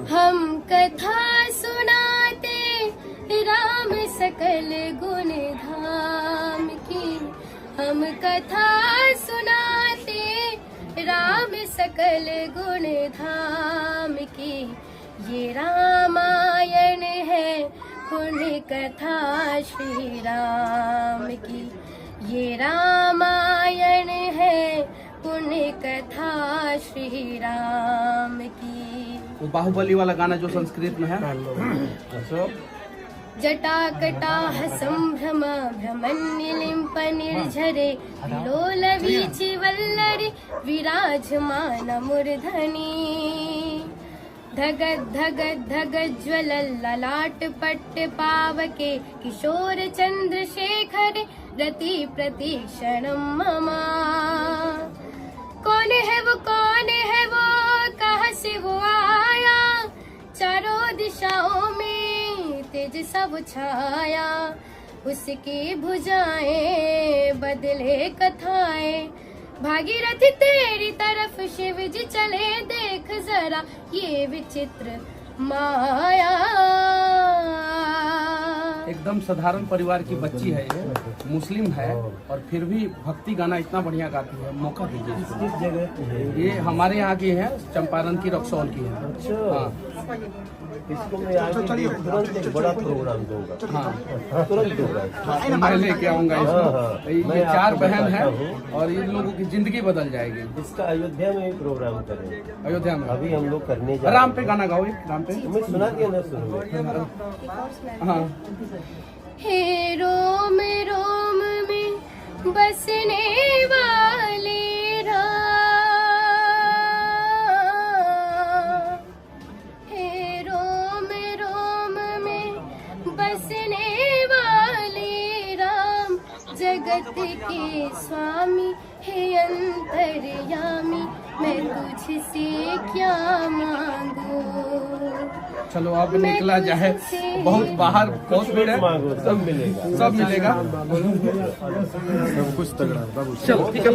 हम कथा सुनाते राम सकल गुण धाम की, हम कथा सुनाते राम सकल गुण धाम की। ये रामायण है पुण्य कथा श्री राम की, ये रामायण है पुण्य कथा श्री राम की। वो बाहुबली वाला गाना जो संस्कृत में है। जटाकटाह संभ्रम भ्रमण्यलिम्प निर्झरे विलोलवीचि वल्लरि विराजमान मूर्धनि। धगद धगद धगद ज्वल ललाट पट्ट पावके किशोर चंद्रशेखर रति प्रतीक्षणं मम। कौन है वो कहाँ से वो आया, चारों दिशाओं में तेज सब छाया। उसकी भुजाएं बदले कथाएं, भागीरथी तेरी तरफ शिव जी चले, देख जरा ये विचित्र माया। एकदम साधारण परिवार की बच्ची है, ये मुस्लिम है और फिर भी भक्ति गाना इतना बढ़िया गाती है। मौका दीजिए। किस जगह? ये हमारे यहाँ की है, चंपारण की रक्सौल की है। अच्छा, इसको मैं आगे तुरंत एक बड़ा प्रोग्राम दूंगा। हाँ, तुरंत दूंगा। तो मैं लेके आऊंगा इसको। ये मैं 4 बहन है हूँ। और इन लोगों की जिंदगी बदल जाएगी। इसका अयोध्या में भी प्रोग्राम करेंगे। अयोध्या में अभी हम लोग करने जा राम पे गाना गाओ, एक राम पे। मैं सुना के ना सुनूंगा। हाँ। हे रोम रोम में बसने वाले राम, हे रोम रोम में बसने वाले राम। जगत के स्वामी हे अंतर्यामी, मैं तुझसे क्या मांगू। चलो अब निकला जाए, बहुत बाहर बहुत भीड़ है। सब मिलेगा, सब मिलेगा। सब कुछ तगड़ा है बाबू। चलो ठीक है।